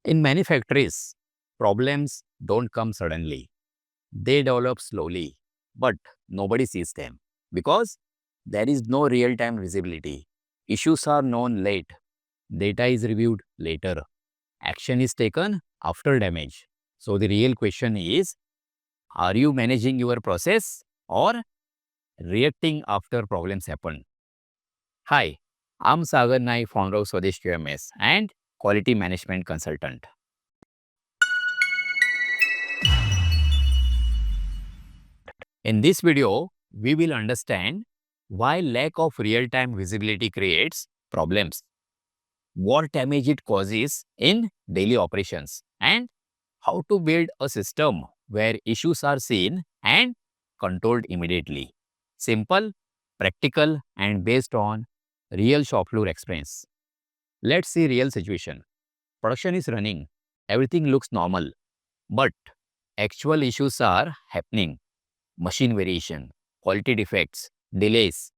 In many factories, problems don't come suddenly. They develop slowly, but nobody sees them because there is no real time visibility. Issues are known late, data is reviewed later, action is taken after damage. So, the real question is, are you managing your process or reacting after problems happen? Hi, I'm Sagar Naik, founder of Swades QMS and quality management consultant. In this video, we will understand why lack of real-time visibility creates problems, what damage it causes in daily operations, and how to build a system where issues are seen and controlled immediately. Simple, practical, and based on real shop floor experience. Let's see real situation. Production is running, everything looks normal, but actual issues are happening. Machine variation, quality defects, delays,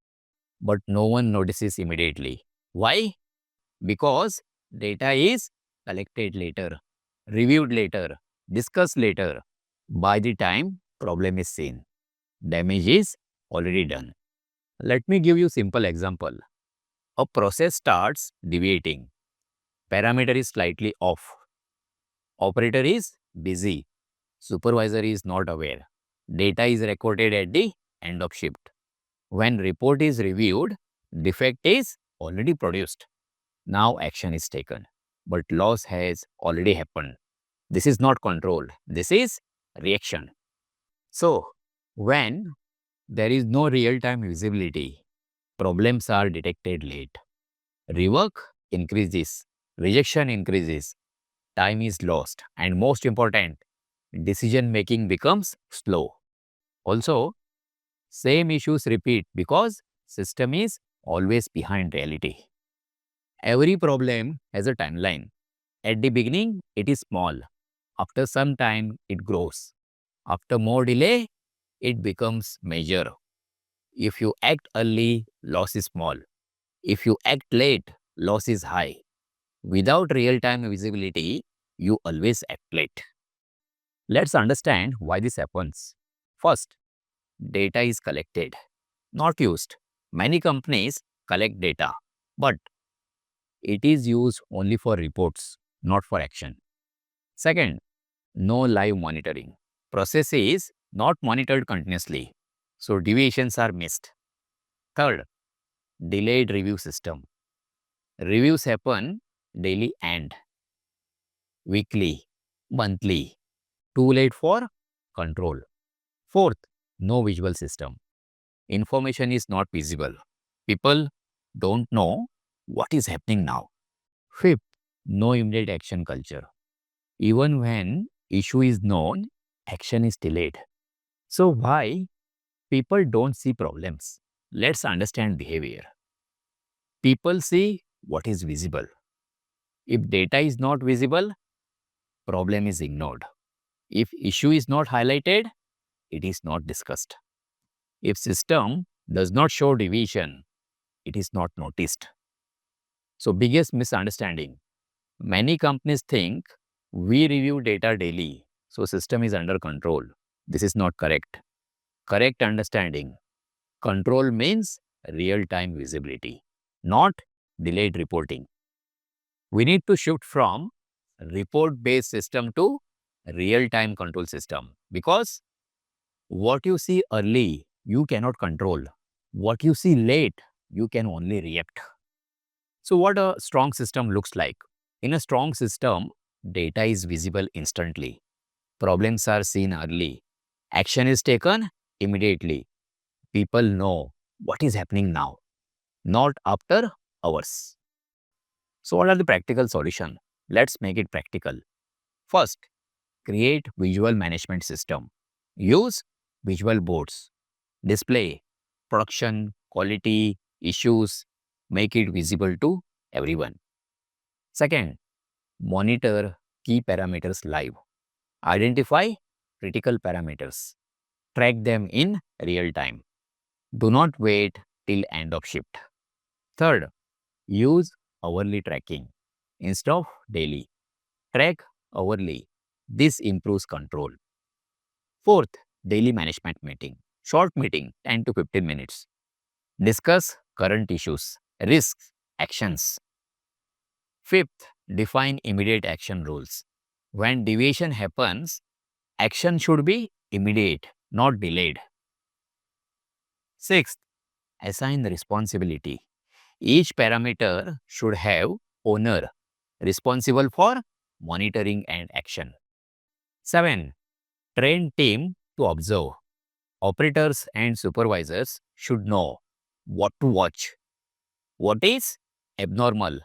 but no one notices immediately. Why? Because data is collected later, reviewed later, discussed later. By the time problem is seen, damage is already done. Let me give you simple example. A process starts deviating. Parameter is slightly off. Operator is busy. Supervisor is not aware. Data is recorded at the end of shift. When report is reviewed, defect is already produced. Now action is taken, but loss has already happened. This is not controlled. This is reaction. So, when there is no real-time visibility, problems are detected late. Rework increases, rejection increases, time is lost, and most important, decision making becomes slow. Also, same issues repeat because system is always behind reality. Every problem has a timeline. At the beginning, it is small. After some time, it grows. After more delay, it becomes major. If you act early, loss is small. If you act late, loss is high. Without real-time visibility, you always act late. Let's understand why this happens. First, data is collected, not used. Many companies collect data, but it is used only for reports, not for action. Second, no live monitoring. Process is not monitored continuously, so deviations are missed. Third, delayed review system. Reviews happen daily and weekly, monthly, too late for control. Fourth, no visual system. Information is not visible. People don't know what is happening now. Fifth, no immediate action culture. Even when issue is known, action is delayed. So why people don't see problems? Let's understand behavior. People see what is visible. If data is not visible, problem is ignored. If issue is not highlighted, it is not discussed. If system does not show deviation, it is not noticed. So biggest misunderstanding. Many companies think we review data daily, so system is under control. This is not correct. Correct understanding. Control means real-time visibility, not delayed reporting. We need to shift from report-based system to real-time control system because what you see early, you cannot control. What you see late, you can only react. So what a strong system looks like? In a strong system, data is visible instantly. Problems are seen early. Action is taken immediately. People know what is happening now, not after hours. So what are the practical solutions? Let's make it practical. First, create visual management system. Use visual boards. Display production, quality, issues, make it visible to everyone. Second, monitor key parameters live. Identify critical parameters. Track them in real time. Do not wait till end of shift. Third, use hourly tracking instead of daily. Track hourly. This improves control. Fourth, daily management meeting. Short meeting, 10 to 15 minutes. Discuss current issues, risks, actions. Fifth, define immediate action rules. When deviation happens, action should be immediate, not delayed. Sixth, assign the responsibility. Each parameter should have owner responsible for monitoring and action. 7. Train team to observe. Operators and supervisors should know what to watch. What is abnormal?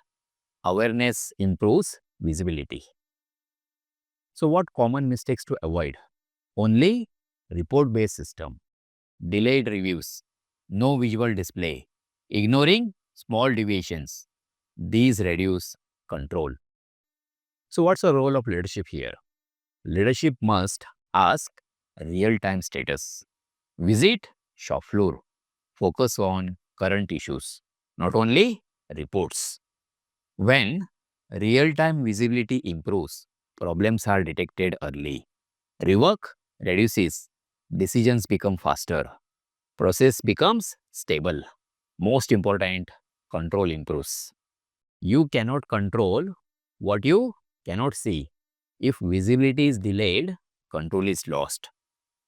Awareness improves visibility. So what common mistakes to avoid? Only report-based system, delayed reviews, no visual display, ignoring small deviations. These reduce control. So what's the role of leadership here? Leadership must ask real-time status, visit shop floor, focus on current issues, not only reports. When real-time visibility improves, problems are detected early. Rework reduces, decisions become faster, process becomes stable. Most important, control improves. You cannot control what you cannot see. If visibility is delayed, control is lost.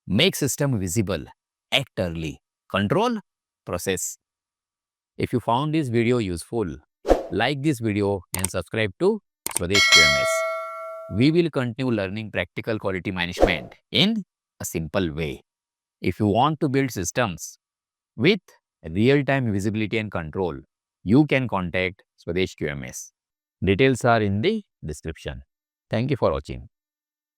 Make system visible, act early, control, process. If you found this video useful, like this video and subscribe to Swades QMS. We will continue learning practical quality management in a simple way. If you want to build systems with real-time visibility and control, you can contact Swades QMS. Details are in the description. Thank you for watching.